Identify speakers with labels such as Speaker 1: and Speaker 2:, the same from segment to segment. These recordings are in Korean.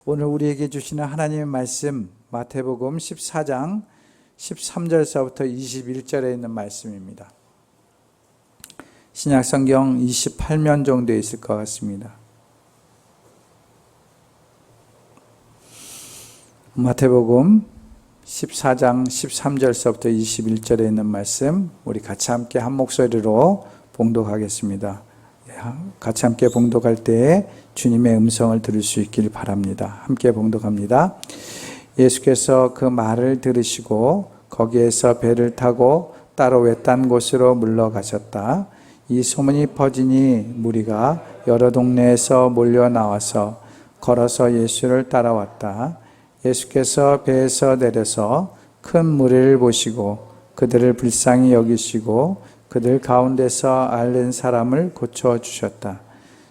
Speaker 1: 오늘 우리에게 주시는 하나님의 말씀 마태복음 14장 13절서부터 21절에 있는 말씀입니다. 신약성경 28면 정도 있을 것 같습니다. 마태복음 14장 13절서부터 21절에 있는 말씀 우리 같이 함께 한 목소리로 봉독하겠습니다. 같이 함께 봉독할 때 주님의 음성을 들을 수 있길 바랍니다. 함께 봉독합니다. 예수께서 그 말을 들으시고 거기에서 배를 타고 따로 외딴 곳으로 물러가셨다. 이 소문이 퍼지니 무리가 여러 동네에서 몰려 나와서 걸어서 예수를 따라왔다. 예수께서 배에서 내려서 큰 무리를 보시고 그들을 불쌍히 여기시고 그들 가운데서 앓는 사람을 고쳐주셨다.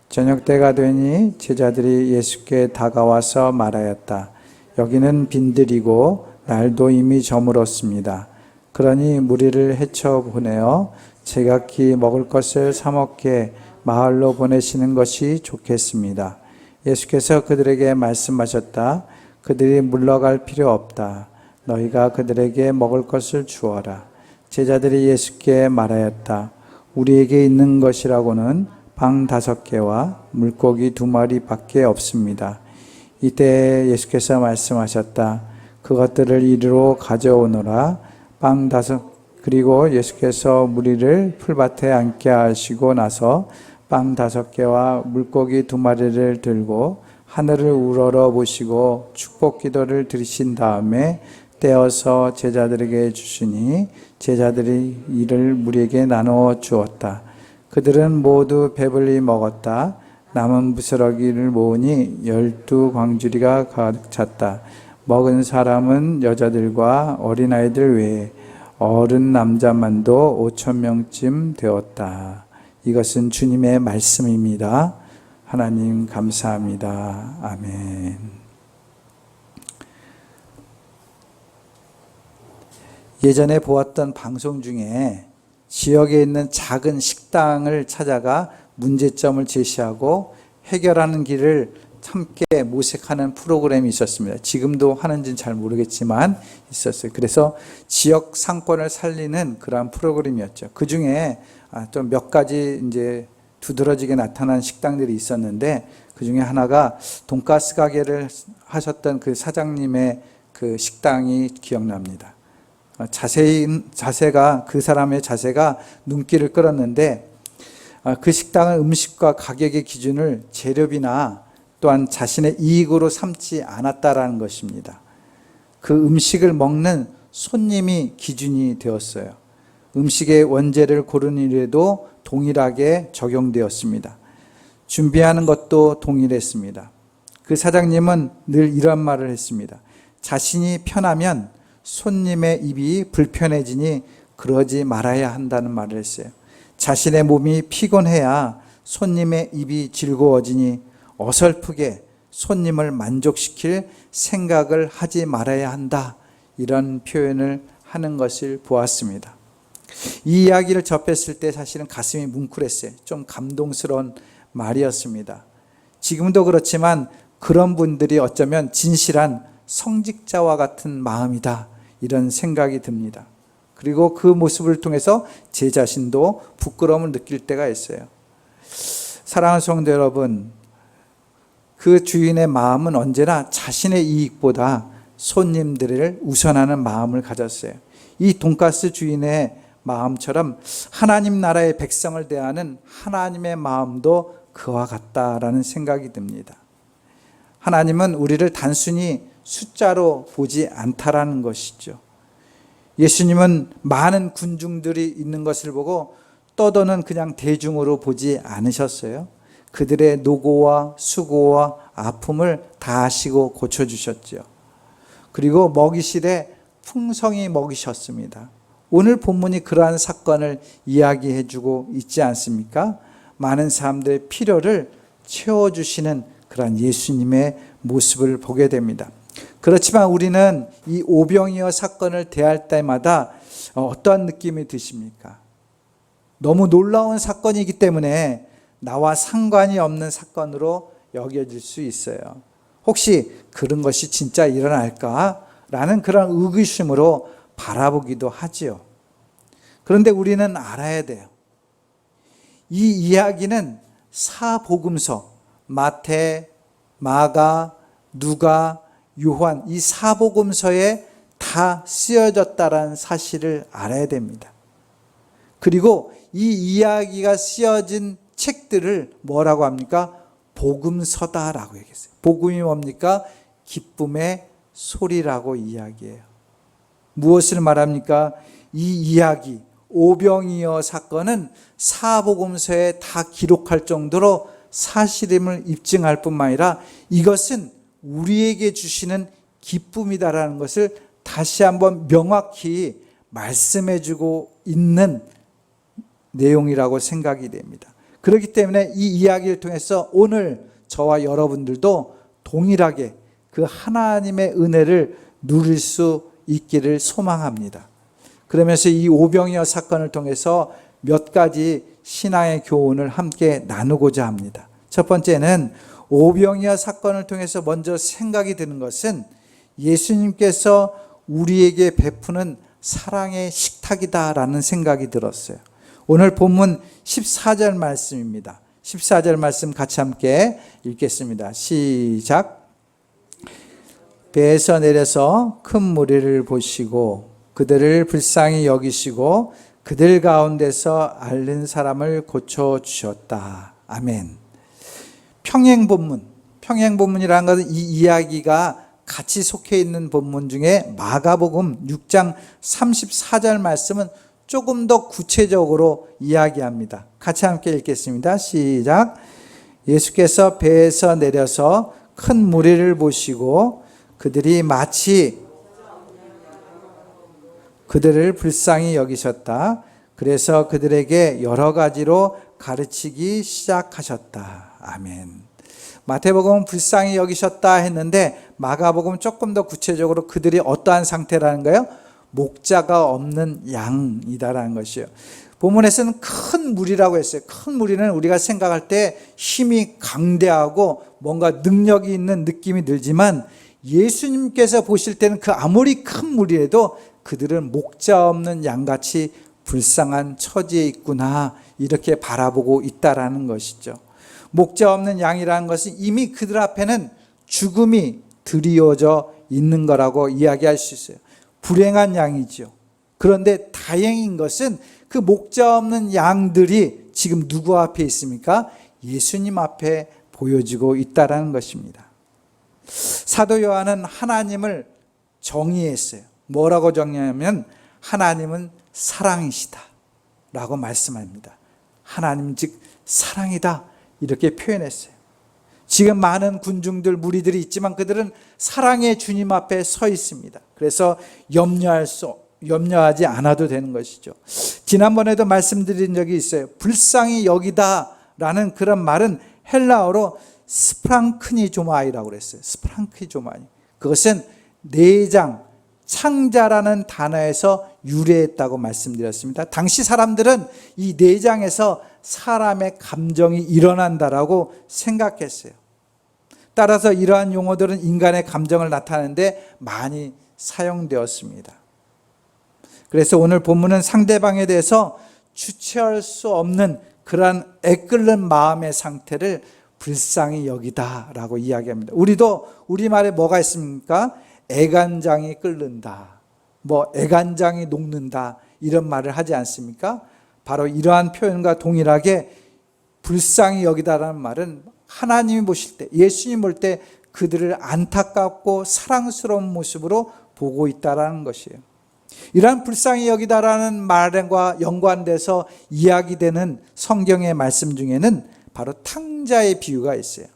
Speaker 1: 저녁 때가 되니 제자들이 예수께 다가와서 말하였다. 여기는 빈들이고 날도 이미 저물었습니다. 그러니 무리를 헤쳐 보내어 제각기 먹을 것을 사 먹게 마을로 보내시는 것이 좋겠습니다. 예수께서 그들에게 말씀하셨다. 그들이 물러갈 필요 없다. 너희가 그들에게 먹을 것을 주어라. 제자들이 예수께 말하였다. 우리에게 있는 것이라고는 방 5개와 물고기 2마리 밖에 없습니다. 이때 예수께서 말씀하셨다. 그것들을 이리로 가져오너라. 그리고 예수께서 무리를 풀밭에 앉게 하시고 나서 빵 5개와 물고기 2마리를 들고 하늘을 우러러 보시고 축복 기도를 드리신 다음에 떼어서 제자들에게 주시니 제자들이 이를 무리에게 나누어 주었다. 그들은 모두 배불리 먹었다. 남은 부스러기를 모으니 12광주리가 가득 찼다. 먹은 사람은 여자들과 어린아이들 외에 어른 남자만도 5,000명쯤 되었다. 이것은 주님의 말씀입니다. 하나님 감사합니다. 아멘. 예전에 보았던 방송 중에 지역에 있는 작은 식당을 찾아가 문제점을 제시하고 해결하는 길을 함께 모색하는 프로그램이 있었습니다. 지금도 하는지는 잘 모르겠지만 있었어요. 그래서 지역 상권을 살리는 그러한 프로그램이었죠. 그 중에 좀 몇 가지 이제 두드러지게 나타난 식당들이 있었는데 그 중에 하나가 돈가스 가게를 하셨던 그 사장님의 그 식당이 기억납니다. 그 사람의 자세가 눈길을 끌었는데 그 식당은 음식과 가격의 기준을 재료비나 또한 자신의 이익으로 삼지 않았다라는 것입니다. 그 음식을 먹는 손님이 기준이 되었어요. 음식의 원재를 고르는 일에도 동일하게 적용되었습니다. 준비하는 것도 동일했습니다. 그 사장님은 늘 이런 말을 했습니다. 자신이 편하면 손님의 입이 불편해지니 그러지 말아야 한다는 말을 했어요. 자신의 몸이 피곤해야 손님의 입이 즐거워지니 어설프게 손님을 만족시킬 생각을 하지 말아야 한다. 이런 표현을 하는 것을 보았습니다. 이 이야기를 접했을 때 사실은 가슴이 뭉클했어요. 좀 감동스러운 말이었습니다. 지금도 그렇지만 그런 분들이 어쩌면 진실한 성직자와 같은 마음이다. 이런 생각이 듭니다. 그리고 그 모습을 통해서 제 자신도 부끄러움을 느낄 때가 있어요. 사랑하는 성도 여러분, 그 주인의 마음은 언제나 자신의 이익보다 손님들을 우선하는 마음을 가졌어요. 이 돈가스 주인의 마음처럼 하나님 나라의 백성을 대하는 하나님의 마음도 그와 같다라는 생각이 듭니다. 하나님은 우리를 단순히 숫자로 보지 않다라는 것이죠. 예수님은 많은 군중들이 있는 것을 보고 떠도는 그냥 대중으로 보지 않으셨어요. 그들의 노고와 수고와 아픔을 다 아시고 고쳐주셨죠. 그리고 먹이실에 풍성히 먹이셨습니다. 오늘 본문이 그러한 사건을 이야기해주고 있지 않습니까? 많은 사람들의 필요를 채워주시는 그러한 예수님의 모습을 보게 됩니다. 그렇지만 우리는 이 오병이어 사건을 대할 때마다 어떠한 느낌이 드십니까? 너무 놀라운 사건이기 때문에 나와 상관이 없는 사건으로 여겨질 수 있어요. 혹시 그런 것이 진짜 일어날까라는 그런 의구심으로 바라보기도 하지요. 그런데 우리는 알아야 돼요. 이 이야기는 사복음서, 마태, 마가, 누가, 요한 이 사복음서에 다 쓰여졌다는 사실을 알아야 됩니다. 그리고 이 이야기가 쓰여진 책들을 뭐라고 합니까? 복음서다라고 얘기했어요. 복음이 뭡니까? 기쁨의 소리라고 이야기해요. 무엇을 말합니까? 이 이야기, 오병이어 사건은 사복음서에 다 기록할 정도로 사실임을 입증할 뿐만 아니라 이것은 우리에게 주시는 기쁨이다라는 것을 다시 한번 명확히 말씀해주고 있는 내용이라고 생각이 됩니다. 그렇기 때문에 이 이야기를 통해서 오늘 저와 여러분들도 동일하게 그 하나님의 은혜를 누릴 수 있기를 소망합니다. 그러면서 이 오병이어 사건을 통해서 몇 가지 신앙의 교훈을 함께 나누고자 합니다. 첫 번째는 오병이어 사건을 통해서 먼저 생각이 드는 것은 예수님께서 우리에게 베푸는 사랑의 식탁이다라는 생각이 들었어요. 오늘 본문 14절 말씀입니다. 14절 말씀 같이 함께 읽겠습니다. 시작. 배에서 내려서 큰 무리를 보시고 그들을 불쌍히 여기시고 그들 가운데서 앓는 사람을 고쳐주셨다. 아멘. 평행본문이라는 것은 이 이야기가 같이 속해 있는 본문 중에 마가복음 6장 34절 말씀은 조금 더 구체적으로 이야기합니다. 같이 함께 읽겠습니다. 시작. 예수께서 배에서 내려서 큰 무리를 보시고 그들이 마치 그들을 불쌍히 여기셨다. 그래서 그들에게 여러 가지로 가르치기 시작하셨다. 아멘. 마태복음은 불쌍히 여기셨다 했는데 마가복음은 조금 더 구체적으로 그들이 어떠한 상태라는 거예요? 목자가 없는 양이다라는 것이에요. 본문에서는 큰 무리라고 했어요. 큰 무리는 우리가 생각할 때 힘이 강대하고 뭔가 능력이 있는 느낌이 들지만 예수님께서 보실 때는 그 아무리 큰 무리라도 그들은 목자 없는 양같이 불쌍한 처지에 있구나 이렇게 바라보고 있다라는 것이죠. 목자 없는 양이라는 것은 이미 그들 앞에는 죽음이 드리워져 있는 거라고 이야기할 수 있어요. 불행한 양이죠. 그런데 다행인 것은 그 목자 없는 양들이 지금 누구 앞에 있습니까? 예수님 앞에 보여지고 있다라는 것입니다. 사도 요한은 하나님을 정의했어요. 뭐라고 정의하면 하나님은 사랑이시다 라고 말씀합니다. 하나님 즉 사랑이다 이렇게 표현했어요. 지금 많은 군중들 무리들이 있지만 그들은 사랑의 주님 앞에 서 있습니다. 그래서 염려하지 않아도 되는 것이죠. 지난번에도 말씀드린 적이 있어요. 불쌍히 여기다라는 그런 말은 헬라어로 스프랑크니조마이라고 그랬어요. 스프랑크니조마이. 그것은 내장, 창자라는 단어에서 유래했다고 말씀드렸습니다. 당시 사람들은 이 내장에서 사람의 감정이 일어난다라고 생각했어요. 따라서 이러한 용어들은 인간의 감정을 나타내는데 많이 사용되었습니다. 그래서 오늘 본문은 상대방에 대해서 주체할 수 없는 그러한 애끓는 마음의 상태를 불쌍히 여기다라고 이야기합니다. 우리도 우리말에 뭐가 있습니까? 애간장이 끓는다, 애간장이 녹는다 이런 말을 하지 않습니까? 바로 이러한 표현과 동일하게 불쌍히 여기다라는 말은 하나님이 보실 때, 예수님 볼 때 그들을 안타깝고 사랑스러운 모습으로 보고 있다라는 것이에요. 이러한 불쌍히 여기다라는 말과 연관돼서 이야기되는 성경의 말씀 중에는 바로 탕자의 비유가 있어요.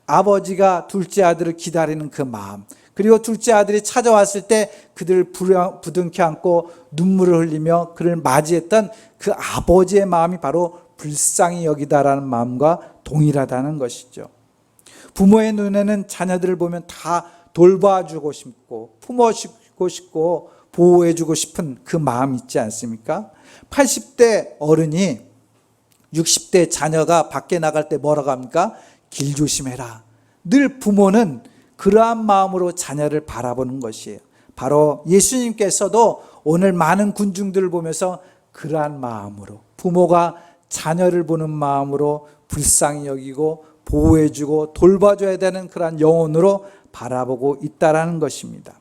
Speaker 1: 아버지가 둘째 아들을 기다리는 그 마음, 그리고 둘째 아들이 찾아왔을 때 그들을 부둥켜 안고 눈물을 흘리며 그를 맞이했던 그 아버지의 마음이 바로 불쌍히 여기다라는 마음과 동일하다는 것이죠. 부모의 눈에는 자녀들을 보면 다 돌봐주고 싶고 품어주고 싶고 보호해주고 싶은 그 마음 있지 않습니까? 80대 어른이 60대 자녀가 밖에 나갈 때 뭐라고 합니까? 길 조심해라. 늘 부모는 그러한 마음으로 자녀를 바라보는 것이에요. 바로 예수님께서도 오늘 많은 군중들을 보면서 그러한 마음으로, 부모가 자녀를 보는 마음으로 불쌍히 여기고 보호해주고 돌봐줘야 되는 그러한 영혼으로 바라보고 있다라는 것입니다.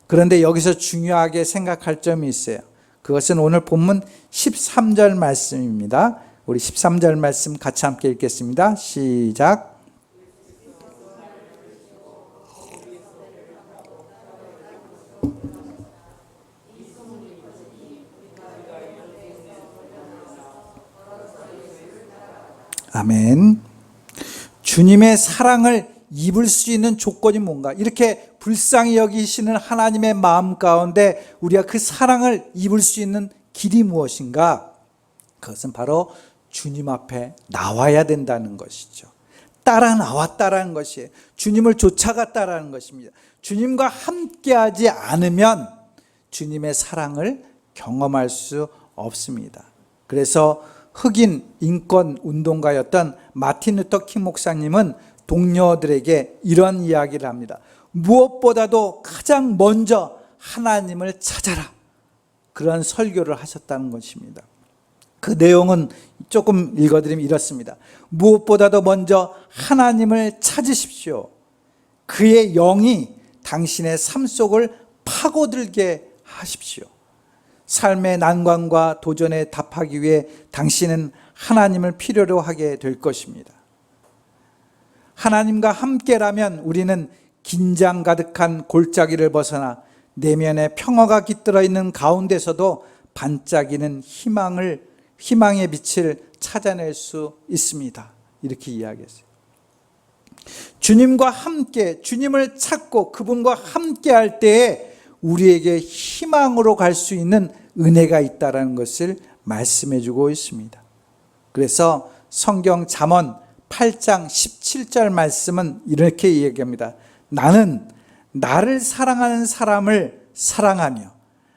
Speaker 1: 그런데 여기서 중요하게 생각할 점이 있어요. 그것은 오늘 본문 13절 말씀입니다. 우리 13절 말씀 같이 함께 읽겠습니다. 시작. 아멘. 주님의 사랑을 입을 수 있는 조건이 뭔가? 이렇게 불쌍히 여기시는 하나님의 마음 가운데 우리가 그 사랑을 입을 수 있는 길이 무엇인가? 그것은 바로 주님 앞에 나와야 된다는 것이죠. 따라 나왔다라는 것이에요. 주님을 쫓아갔다라는 것입니다. 주님과 함께하지 않으면 주님의 사랑을 경험할 수 없습니다. 그래서 흑인 인권 운동가였던 마틴 루터 킹 목사님은 동료들에게 이런 이야기를 합니다. 무엇보다도 가장 먼저 하나님을 찾아라. 그런 설교를 하셨다는 것입니다. 그 내용은 조금 읽어드리면 이렇습니다. 무엇보다도 먼저 하나님을 찾으십시오. 그의 영이 당신의 삶 속을 파고들게 하십시오. 삶의 난관과 도전에 답하기 위해 당신은 하나님을 필요로 하게 될 것입니다. 하나님과 함께라면 우리는 긴장 가득한 골짜기를 벗어나 내면에 평화가 깃들어 있는 가운데서도 반짝이는 희망의 빛을 찾아낼 수 있습니다. 이렇게 이야기했어요. 주님과 함께, 주님을 찾고 그분과 함께 할 때에 우리에게 희망으로 갈 수 있는 은혜가 있다는 것을 말씀해 주고 있습니다. 그래서 성경 잠언 8장 17절 말씀은 이렇게 이야기합니다. 나는 나를 사랑하는 사람을 사랑하며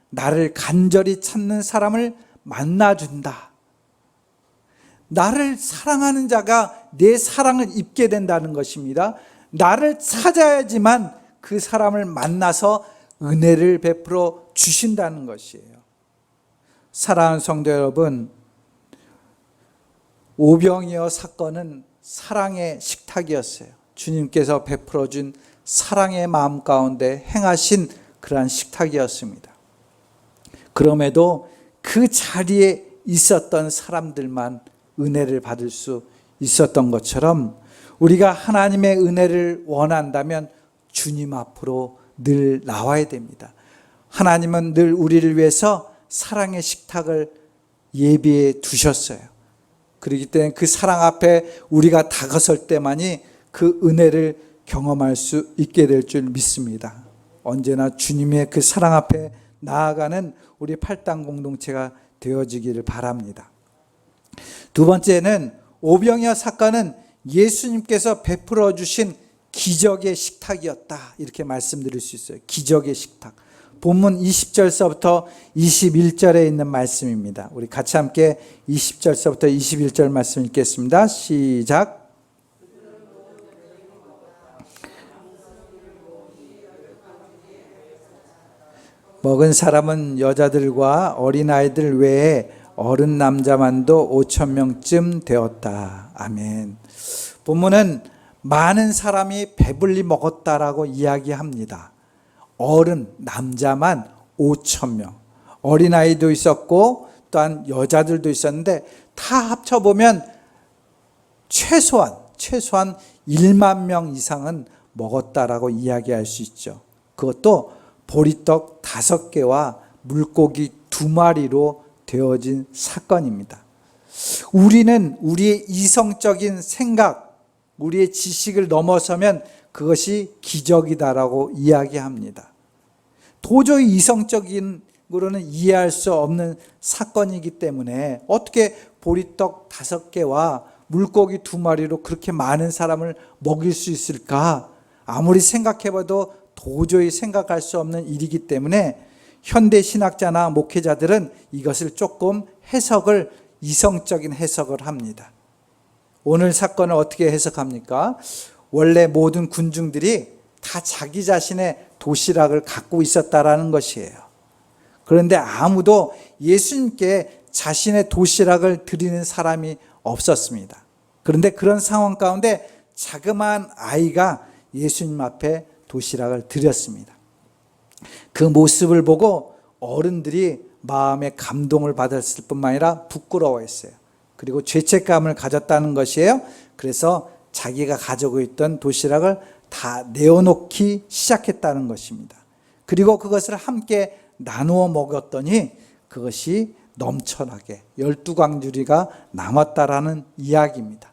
Speaker 1: 나를 간절히 찾는 사람을 만나준다. 나를 사랑하는 자가 내 사랑을 입게 된다는 것입니다. 나를 찾아야지만 그 사람을 만나서 은혜를 베풀어 주신다는 것이에요. 사랑하는 성도 여러분, 오병이어 사건은 사랑의 식탁이었어요. 주님께서 베풀어 준 사랑의 마음 가운데 행하신 그러한 식탁이었습니다. 그럼에도 그 자리에 있었던 사람들만 은혜를 받을 수 있었던 것처럼 우리가 하나님의 은혜를 원한다면 주님 앞으로 늘 나와야 됩니다. 하나님은 늘 우리를 위해서 사랑의 식탁을 예비해 두셨어요. 그렇기 때문에 그 사랑 앞에 우리가 다가설 때만이 그 은혜를 경험할 수 있게 될 줄 믿습니다. 언제나 주님의 그 사랑 앞에 나아가는 우리 팔당 공동체가 되어지기를 바랍니다. 두 번째는 오병이어 사건은 예수님께서 베풀어 주신 기적의 식탁이었다. 이렇게 말씀드릴 수 있어요. 기적의 식탁. 본문 20절서부터 21절에 있는 말씀입니다. 우리 같이 함께 20절서부터 21절 말씀 읽겠습니다. 시작. 먹은 사람은 여자들과 어린아이들 외에 어른 남자만도 5,000명쯤 되었다. 아멘. 본문은 많은 사람이 배불리 먹었다라고 이야기합니다. 어른 남자만 5,000명, 어린아이도 있었고 또한 여자들도 있었는데 다 합쳐보면 최소한 1만 명 이상은 먹었다라고 이야기할 수 있죠. 그것도 보리떡 5개와 물고기 2마리로 되어진 사건입니다. 우리는 우리의 이성적인 생각, 우리의 지식을 넘어서면 그것이 기적이다라고 이야기합니다. 도저히 이성적으로는 이해할 수 없는 사건이기 때문에 어떻게 보리떡 5개와 물고기 2마리로 그렇게 많은 사람을 먹일 수 있을까? 아무리 생각해봐도 도저히 생각할 수 없는 일이기 때문에 현대 신학자나 목회자들은 이것을 조금 이성적인 해석을 합니다. 오늘 사건을 어떻게 해석합니까? 원래 모든 군중들이 다 자기 자신의 도시락을 갖고 있었다라는 것이에요. 그런데 아무도 예수님께 자신의 도시락을 드리는 사람이 없었습니다. 그런데 그런 상황 가운데 자그마한 아이가 예수님 앞에 도시락을 드렸습니다. 그 모습을 보고 어른들이 마음에 감동을 받았을 뿐만 아니라 부끄러워했어요. 그리고 죄책감을 가졌다는 것이에요. 그래서 자기가 가지고 있던 도시락을 다 내어놓기 시작했다는 것입니다. 그리고 그것을 함께 나누어 먹었더니 그것이 넘쳐나게 12광주리가 남았다라는 이야기입니다.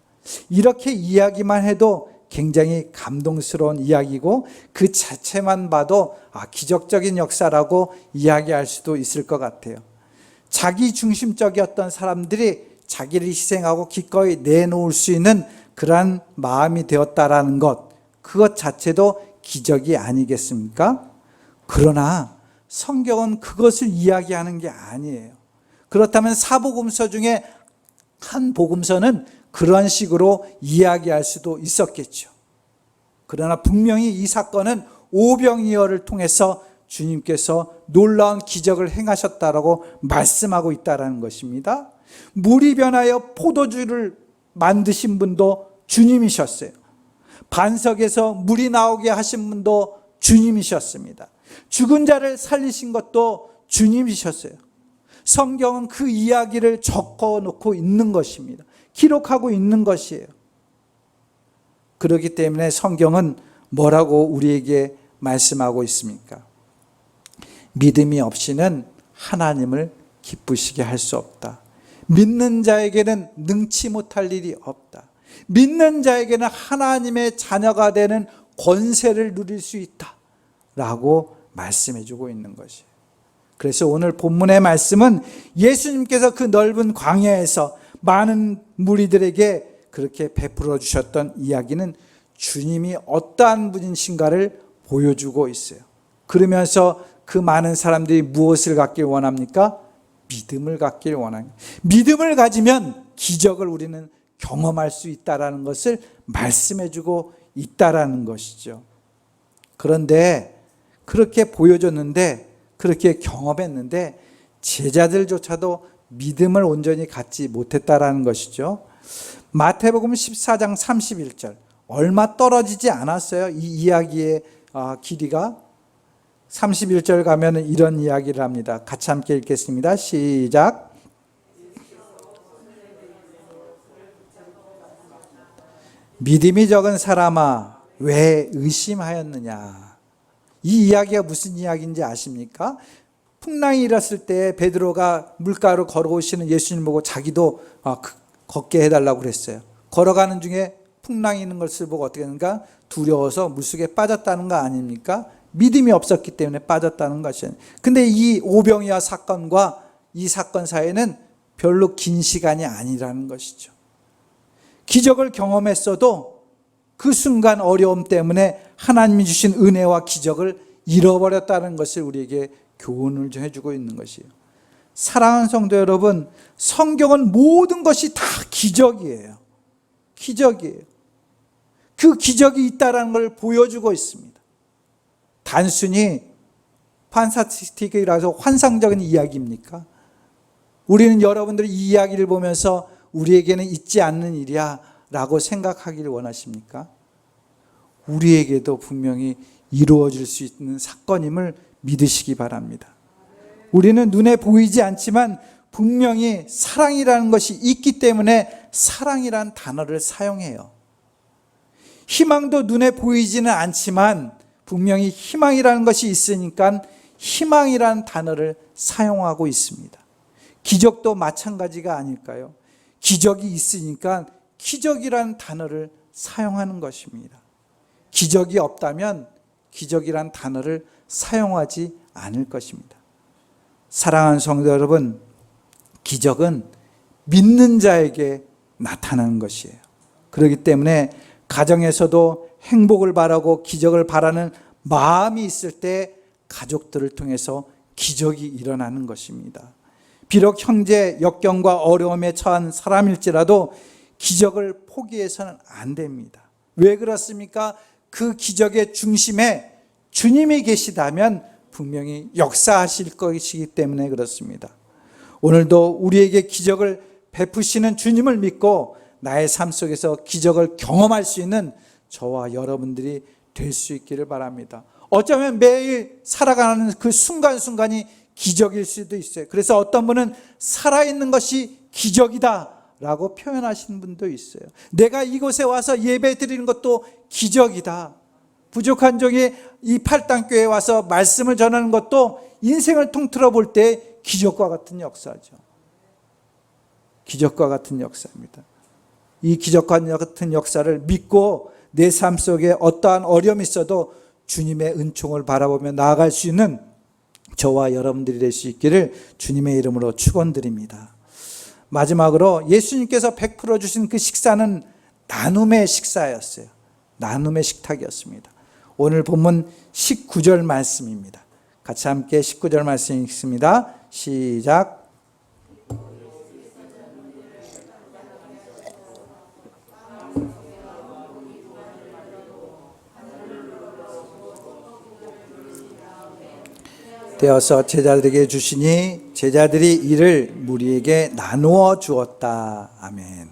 Speaker 1: 이렇게 이야기만 해도 굉장히 감동스러운 이야기고 그 자체만 봐도 기적적인 역사라고 이야기할 수도 있을 것 같아요. 자기 중심적이었던 사람들이 자기를 희생하고 기꺼이 내놓을 수 있는 그러한 마음이 되었다라는 것, 그것 자체도 기적이 아니겠습니까? 그러나 성경은 그것을 이야기하는 게 아니에요. 그렇다면 사복음서 중에 한 복음서는 그런 식으로 이야기할 수도 있었겠죠. 그러나 분명히 이 사건은 오병이어를 통해서 주님께서 놀라운 기적을 행하셨다라고 말씀하고 있다는 것입니다. 물이 변하여 포도주를 만드신 분도 주님이셨어요. 반석에서 물이 나오게 하신 분도 주님이셨습니다. 죽은 자를 살리신 것도 주님이셨어요. 성경은 그 이야기를 적어놓고 있는 것입니다. 기록하고 있는 것이에요. 그렇기 때문에 성경은 뭐라고 우리에게 말씀하고 있습니까? 믿음이 없이는 하나님을 기쁘시게 할 수 없다. 믿는 자에게는 능치 못할 일이 없다. 믿는 자에게는 하나님의 자녀가 되는 권세를 누릴 수 있다 라고 말씀해 주고 있는 것이에요. 그래서 오늘 본문의 말씀은 예수님께서 그 넓은 광야에서 많은 무리들에게 그렇게 베풀어 주셨던 이야기는 주님이 어떠한 분이신가를 보여주고 있어요. 그러면서 그 많은 사람들이 무엇을 갖길 원합니까? 믿음을 갖길 원합니다. 믿음을 가지면 기적을 우리는 경험할 수 있다라는 것을 말씀해 주고 있다라는 것이죠. 그런데 그렇게 보여줬는데, 그렇게 경험했는데 제자들조차도 믿음을 온전히 갖지 못했다라는 것이죠. 마태복음 14장 31절, 얼마 떨어지지 않았어요. 이 이야기의 길이가 31절 가면 이런 이야기를 합니다. 같이 함께 읽겠습니다. 시작. 믿음이 적은 사람아 왜 의심하였느냐. 이 이야기가 무슨 이야기인지 아십니까? 풍랑이 일었을 때 베드로가 물가로 걸어오시는 예수님 보고 자기도 걷게 해달라고 그랬어요. 걸어가는 중에 풍랑이 있는 것을 보고 어떻게 했는가? 두려워서 물속에 빠졌다는 거 아닙니까? 믿음이 없었기 때문에 빠졌다는 것이에요. 근데 이 오병이어 사건과 이 사건 사이에는 별로 긴 시간이 아니라는 것이죠. 기적을 경험했어도 그 순간 어려움 때문에 하나님이 주신 은혜와 기적을 잃어버렸다는 것을 우리에게 교훈을 좀 해주고 있는 것이에요. 사랑하는 성도 여러분, 성경은 모든 것이 다 기적이에요. 기적이에요. 그 기적이 있다는 걸 보여주고 있습니다. 단순히 판타스틱이라서 환상적인 이야기입니까? 우리는 여러분들이 이 이야기를 보면서 우리에게는 있지 않는 일이야 라고 생각하기를 원하십니까? 우리에게도 분명히 이루어질 수 있는 사건임을 믿으시기 바랍니다. 우리는 눈에 보이지 않지만 분명히 사랑이라는 것이 있기 때문에 사랑이라는 단어를 사용해요. 희망도 눈에 보이지는 않지만 분명히 희망이라는 것이 있으니까 희망이라는 단어를 사용하고 있습니다. 기적도 마찬가지가 아닐까요? 기적이 있으니까 기적이라는 단어를 사용하는 것입니다. 기적이 없다면 기적이라는 단어를 사용하지 않을 것입니다. 사랑하는 성도 여러분, 기적은 믿는 자에게 나타나는 것이에요. 그렇기 때문에 가정에서도 행복을 바라고 기적을 바라는 마음이 있을 때 가족들을 통해서 기적이 일어나는 것입니다. 비록 형제 역경과 어려움에 처한 사람일지라도 기적을 포기해서는 안 됩니다. 왜 그렇습니까? 그 기적의 중심에 주님이 계시다면 분명히 역사하실 것이기 때문에 그렇습니다. 오늘도 우리에게 기적을 베푸시는 주님을 믿고 나의 삶 속에서 기적을 경험할 수 있는 저와 여러분들이 될 수 있기를 바랍니다. 어쩌면 매일 살아가는 그 순간순간이 기적일 수도 있어요. 그래서 어떤 분은 살아있는 것이 기적이다 라고 표현하시는 분도 있어요. 내가 이곳에 와서 예배 드리는 것도 기적이다. 부족한 종이 이 팔당교회에 와서 말씀을 전하는 것도 인생을 통틀어 볼 때 기적과 같은 역사죠. 기적과 같은 역사입니다. 이 기적과 같은 역사를 믿고 내 삶 속에 어떠한 어려움이 있어도 주님의 은총을 바라보며 나아갈 수 있는 저와 여러분들이 될 수 있기를 주님의 이름으로 축원드립니다. 마지막으로 예수님께서 베풀어 주신 그 식사는 나눔의 식사였어요. 나눔의 식탁이었습니다. 오늘 본문 19절 말씀입니다. 같이 함께 19절 말씀 읽습니다. 시작. 떼어서 제자들에게 주시니 제자들이 이를 무리에게 나누어 주었다. 아멘.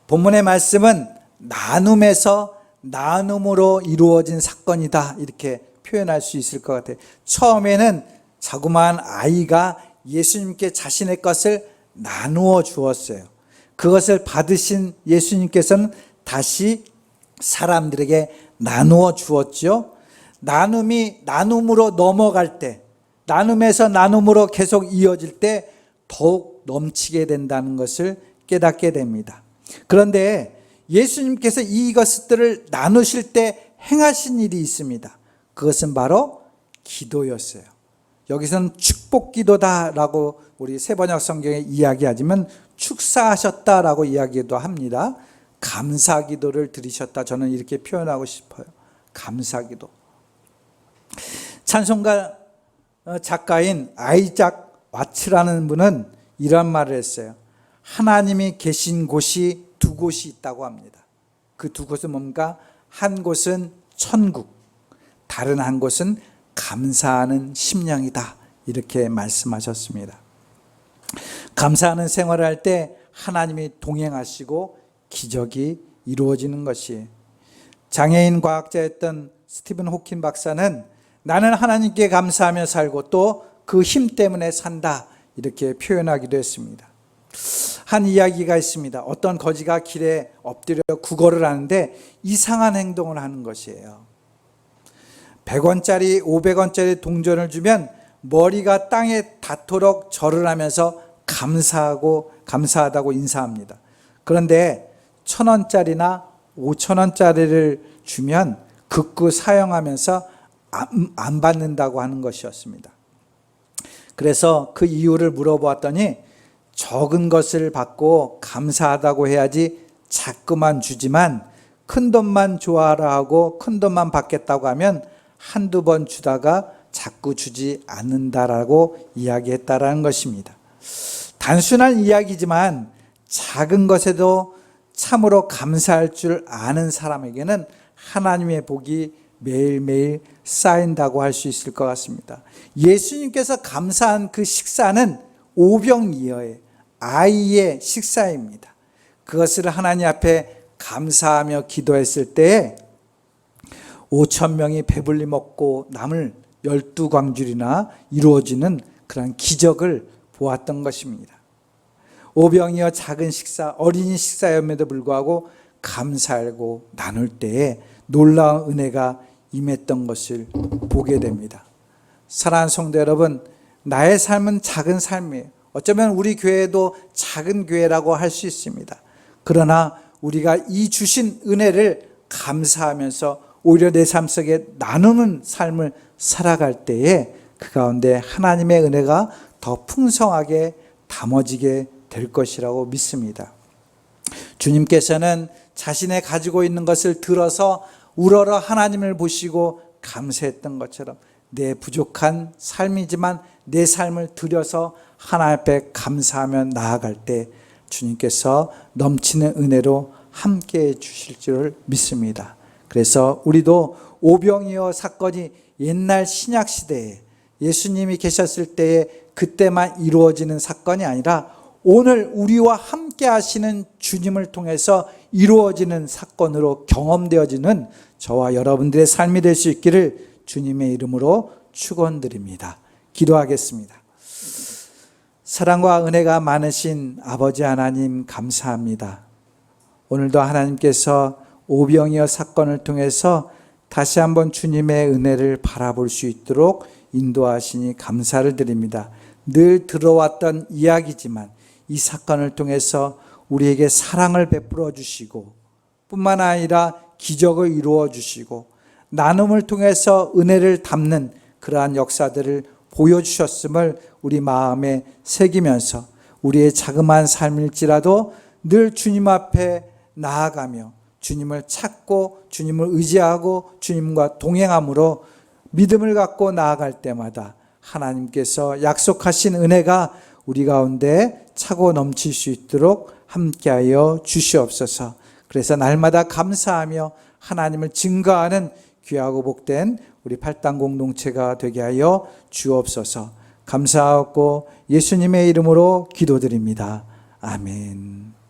Speaker 1: 본문의 말씀은 나눔에서 나눔으로 이루어진 사건이다 이렇게 표현할 수 있을 것 같아요. 처음에는 자그마한 아이가 예수님께 자신의 것을 나누어 주었어요. 그것을 받으신 예수님께서는 다시 사람들에게 나누어 주었죠. 나눔이 나눔으로 넘어갈 때, 나눔에서 나눔으로 계속 이어질 때 더욱 넘치게 된다는 것을 깨닫게 됩니다. 그런데 예수님께서 이것들을 나누실 때 행하신 일이 있습니다. 그것은 바로 기도였어요. 여기서는 축복 기도다라고 우리 새번역 성경에 이야기하지만 축사하셨다라고 이야기도 합니다. 감사 기도를 드리셨다. 저는 이렇게 표현하고 싶어요. 감사 기도. 찬송가 작가인 아이작 와츠라는 분은 이런 말을 했어요. 하나님이 계신 곳이 두 곳이 있다고 합니다. 그 두 곳은 뭔가? 한 곳은 천국, 다른 한 곳은 감사하는 심령이다. 이렇게 말씀하셨습니다. 감사하는 생활을 할 때 하나님이 동행하시고 기적이 이루어지는 것이에요. 장애인 과학자였던 스티븐 호킨 박사는 나는 하나님께 감사하며 살고 또 그 힘 때문에 산다 이렇게 표현하기도 했습니다. 한 이야기가 있습니다. 어떤 거지가 길에 엎드려 구걸을 하는데 이상한 행동을 하는 것이에요. 100원짜리 500원짜리 동전을 주면 머리가 땅에 닿도록 절을 하면서 감사하다고 인사합니다. 그런데 1000원짜리나 5000원짜리를 주면 극구 사용하면서 안 받는다고 하는 것이었습니다. 그래서 그 이유를 물어보았더니 적은 것을 받고 감사하다고 해야지 자꾸만 주지만 큰 돈만 좋아하라 하고 큰 돈만 받겠다고 하면 한두 번 주다가 자꾸 주지 않는다라고 이야기했다라는 것입니다. 단순한 이야기지만 작은 것에도 참으로 감사할 줄 아는 사람에게는 하나님의 복이 매일매일 쌓인다고 할 수 있을 것 같습니다. 예수님께서 감사한 그 식사는 오병이어의 아이의 식사입니다. 그것을 하나님 앞에 감사하며 기도했을 때에 5,000명이 배불리 먹고 남을 12광줄이나 이루어지는 그런 기적을 보았던 것입니다. 오병이어 작은 식사, 어린이 식사였음에도 불구하고 감사하고 나눌 때에 놀라운 은혜가 임했던 것을 보게 됩니다. 사랑하는 성도 여러분, 나의 삶은 작은 삶이에요. 어쩌면 우리 교회도 작은 교회라고 할 수 있습니다. 그러나 우리가 이 주신 은혜를 감사하면서 오히려 내 삶 속에 나누는 삶을 살아갈 때에 그 가운데 하나님의 은혜가 더 풍성하게 담아지게 될 것이라고 믿습니다. 주님께서는 자신의 가지고 있는 것을 들어서 우러러 하나님을 보시고 감사했던 것처럼 내 부족한 삶이지만 내 삶을 들여서 하나님 앞에 감사하며 나아갈 때 주님께서 넘치는 은혜로 함께 해 주실 줄 믿습니다. 그래서 우리도 오병이어 사건이 옛날 신약 시대에 예수님이 계셨을 때에 그때만 이루어지는 사건이 아니라 오늘 우리와 함께 하시는 주님을 통해서 이루어지는 사건으로 경험되어지는 저와 여러분들의 삶이 될 수 있기를 주님의 이름으로 축원드립니다. 기도하겠습니다. 사랑과 은혜가 많으신 아버지 하나님 감사합니다. 오늘도 하나님께서 오병이어 사건을 통해서 다시 한번 주님의 은혜를 바라볼 수 있도록 인도하시니 감사를 드립니다. 늘 들어왔던 이야기지만 이 사건을 통해서 우리에게 사랑을 베풀어 주시고 뿐만 아니라 기적을 이루어 주시고 나눔을 통해서 은혜를 담는 그러한 역사들을 보여주셨음을 우리 마음에 새기면서 우리의 자그마한 삶일지라도 늘 주님 앞에 나아가며 주님을 찾고 주님을 의지하고 주님과 동행함으로 믿음을 갖고 나아갈 때마다 하나님께서 약속하신 은혜가 우리 가운데 차고 넘칠 수 있도록 함께하여 주시옵소서. 그래서 날마다 감사하며 하나님을 증거하는 귀하고 복된 우리 팔당 공동체가 되게 하여 주옵소서. 감사하고 예수님의 이름으로 기도드립니다. 아멘.